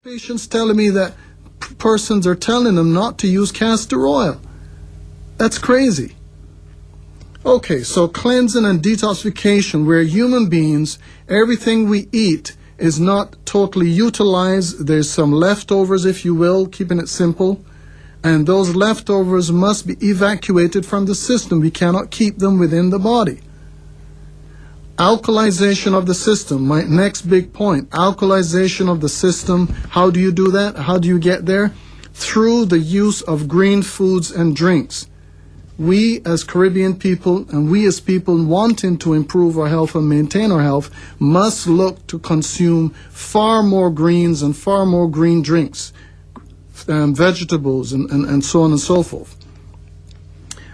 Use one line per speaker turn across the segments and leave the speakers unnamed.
Patients telling me that persons are telling them not to use castor oil. That's crazy. Okay, so cleansing and detoxification, where human beings, everything we eat is not totally utilized. There's some leftovers, if you will, keeping it simple. And those leftovers must be evacuated from the system. We cannot keep them within the body. Alkalization of the system, my next big point. Alkalization of the system. How do you do that? How do you get there? Through the use of green foods and drinks. We as Caribbean people and we as people wanting to improve our health and maintain our health must look to consume far more greens and far more green drinks, vegetables and so on and so forth.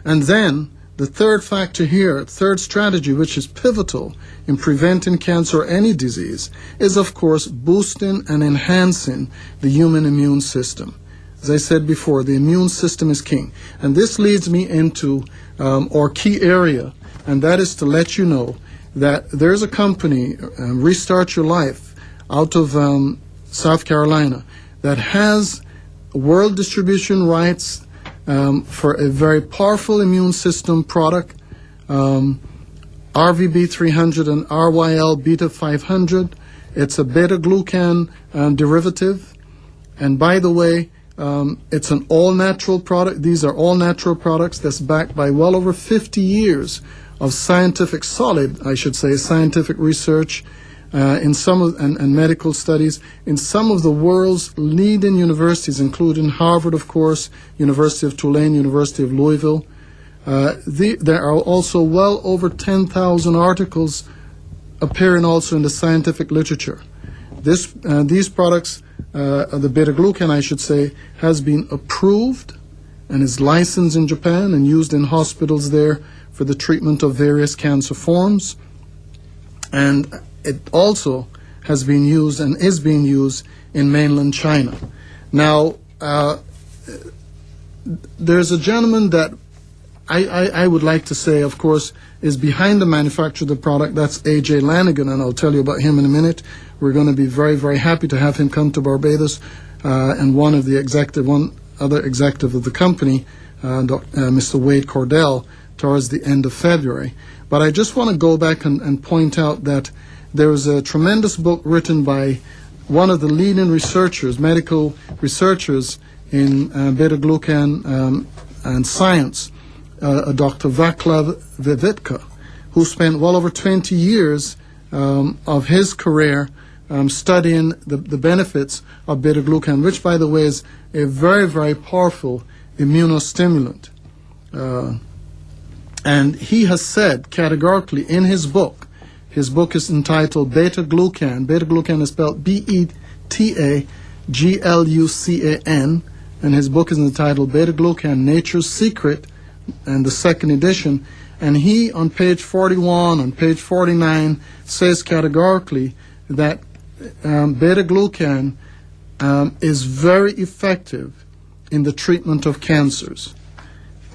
And then the third factor here, third strategy, which is pivotal in preventing cancer or any disease, is of course boosting and enhancing the human immune system. As I said before, the immune system is king. And this leads me into our key area, and that is to let you know that there's a company, Restart Your Life, out of South Carolina, that has world distribution rights for a very powerful immune system product, RVB300 and RYL Beta 500. It's a beta-glucan derivative. And by the way, it's an all-natural product. These are all-natural products that's backed by well over 50 years of scientific, scientific research in some of, and medical studies in some of the world's leading universities, including Harvard, of course, University of Tulane, University of Louisville. There are also well over 10,000 articles appearing also in the scientific literature. These products, the beta-glucan, I should say, has been approved and is licensed in Japan and used in hospitals there for the treatment of various cancer forms. And it also has been used and is being used in mainland China. Now, there's a gentleman that I would like to say, of course, is behind the manufacture of the product. That's A.J. Lanigan, and I'll tell you about him in a minute. We're going to be very, very happy to have him come to Barbados, and one other executive of the company, Mr. Wade Cordell, towards the end of February. But I just want to go back and point out that there was a tremendous book written by one of the leading researchers, medical researchers in beta-glucan and science, Dr. Vaclav Vivitka, who spent well over 20 years of his career studying the benefits of beta-glucan, which, by the way, is a very, very powerful immunostimulant. And he has said categorically in his book is entitled Beta-Glucan. Beta-Glucan is spelled B-E-T-A-G-L-U-C-A-N, and his book is entitled Beta-Glucan, Nature's Secret, and the second edition. And he, on page 41, on page 49, says categorically that beta-glucan is very effective in the treatment of cancers.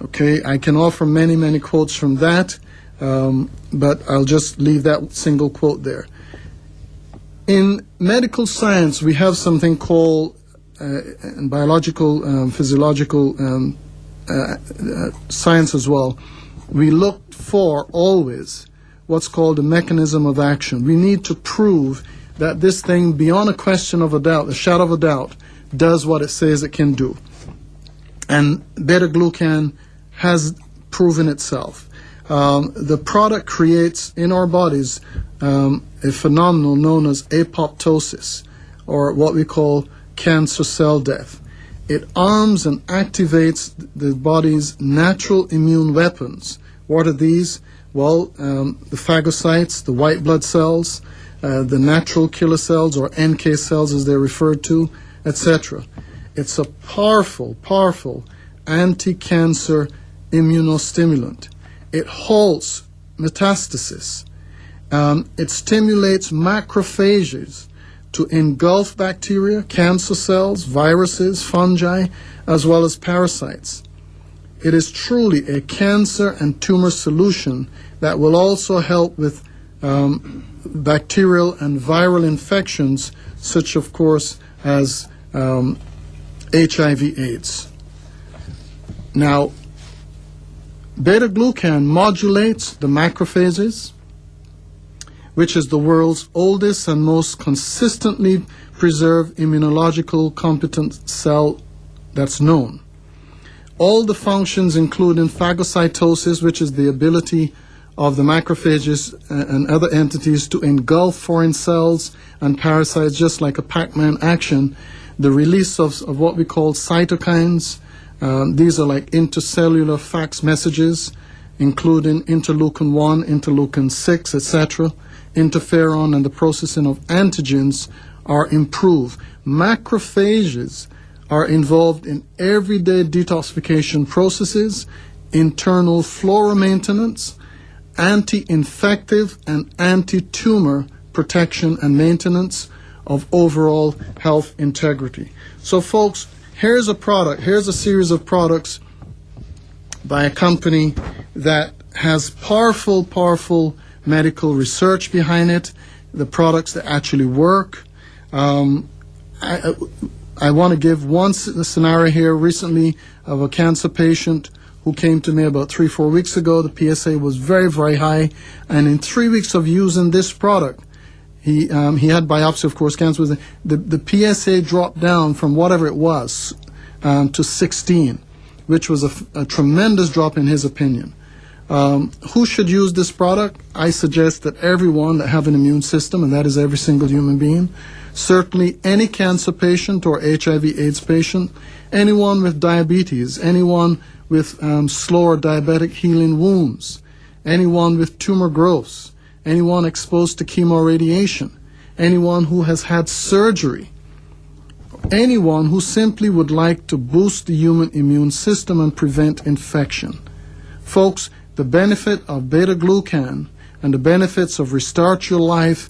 Okay, I can offer many, many quotes from that, but I'll just leave that single quote there. In medical science, we have something called biological, physiological science as well. We look for always what's called a mechanism of action. We need to prove that this thing, beyond a question of a doubt, a shadow of a doubt, does what it says it can do. And beta-glucan has proven itself. The product creates in our bodies a phenomenon known as apoptosis, or what we call cancer cell death. It arms and activates the body's natural immune weapons. What are these? Well, the phagocytes, the white blood cells, the natural killer cells, or NK cells as they're referred to, etc. It's a powerful, powerful anti-cancer immunostimulant. It halts metastasis. It stimulates macrophages to engulf bacteria, cancer cells, viruses, fungi, as well as parasites. It is truly a cancer and tumor solution that will also help with bacterial and viral infections, such, of course, as HIV/AIDS. Now, beta-glucan modulates the macrophages, which is the world's oldest and most consistently preserved immunological competent cell that's known. All the functions, including phagocytosis, which is the ability of the macrophages and other entities to engulf foreign cells and parasites, just like a Pac-Man action, the release of what we call cytokines. These are like intercellular fax messages, including interleukin-1, interleukin-6, etc. Interferon and the processing of antigens are improved. Macrophages are involved in everyday detoxification processes, internal flora maintenance, anti-infective and anti-tumor protection and maintenance of overall health integrity. So folks, here's a series of products by a company that has powerful medical research behind it, the products that actually work. I want to give one scenario here recently of a cancer patient who came to me about 3-4 weeks ago. The PSA was very high, and in 3 weeks of using this product, he had biopsy, of course, cancer was the PSA dropped down from whatever it was to 16, which was a tremendous drop in his opinion. Who should use this product? I suggest that everyone that have an immune system, and that is every single human being. Certainly any cancer patient or HIV/AIDS patient, anyone with diabetes, anyone with slower diabetic healing wounds, anyone with tumor growths, anyone exposed to chemoradiation, anyone who has had surgery, anyone who simply would like to boost the human immune system and prevent infection. Folks, the benefit of beta-glucan and the benefits of Restart Your Life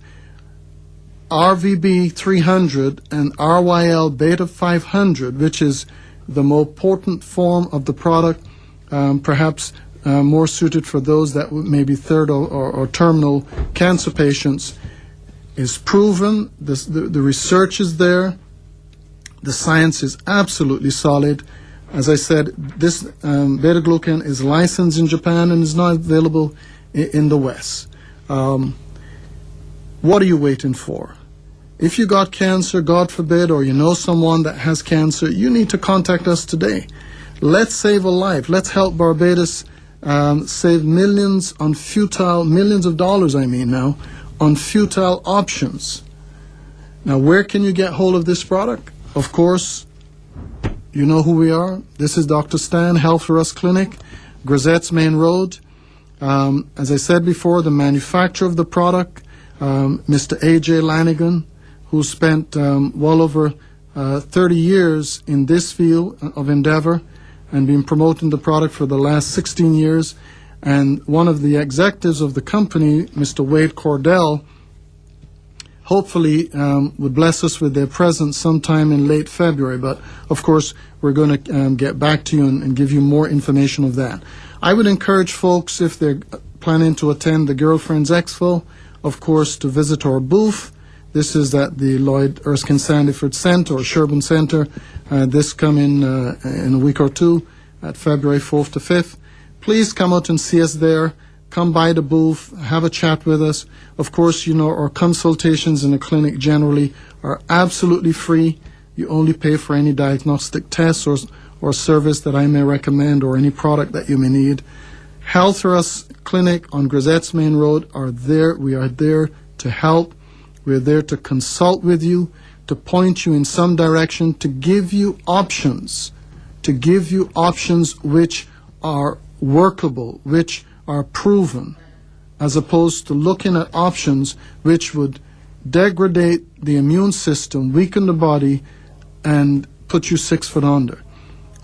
RVB 300 and RYL Beta 500, which is the more potent form of the product, perhaps more suited for those that may be third or terminal cancer patients, is proven. The research is there. The science is absolutely solid. As I said, this beta-glucan is licensed in Japan and is not available in the West. What are you waiting for? If you got cancer, God forbid, or you know someone that has cancer, you need to contact us today. Let's save a life. Let's help Barbados save millions of dollars, on futile options. Now, where can you get hold of this product? Of course, you know who we are. This is Dr. Stan, Health for Us Clinic, Grisette's Main Road. As I said before, the manufacturer of the product, Mr. A.J. Lanigan, who spent well over 30 years in this field of endeavor and been promoting the product for the last 16 years. And one of the executives of the company, Mr. Wade Cordell, hopefully would bless us with their presence sometime in late February. But, of course, we're going to get back to you and give you more information of that. I would encourage folks, if they're planning to attend the Girlfriends Expo, of course, to visit our booth. This is at the Lloyd Erskine Sandiford Center or Sherburne Center. This coming in a week or two at February 4th to 5th. Please come out and see us there. Come by the booth, have a chat with us. Of course, you know, our consultations in the clinic generally are absolutely free. You only pay for any diagnostic tests or service that I may recommend or any product that you may need. Health for Us Clinic on Grisette's Main Road are there. We are there to help. We're there to consult with you, to point you in some direction, to give you options which are workable, which are proven, as opposed to looking at options which would degrade the immune system, weaken the body, and put you 6 foot under.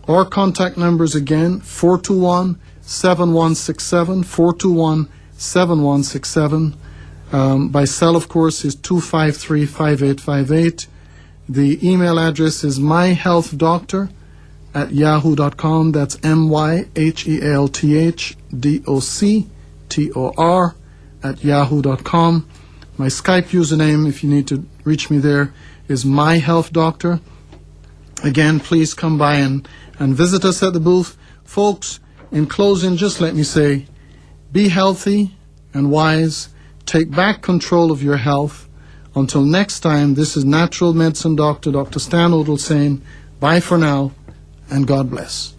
Our contact numbers again, 421-7167, 421-7167. By cell, of course, is 253-5858. The email address is myhealthdoctor@yahoo.com. That's myhealthdoctor@yahoo.com. My Skype username, if you need to reach me there, is My Health Doctor. Again, please come by and visit us at the booth. Folks, in closing, just let me say, be healthy and wise. Take back control of your health. Until next time, this is Natural Medicine Doctor, Dr. Stan Odell saying bye for now, and God bless.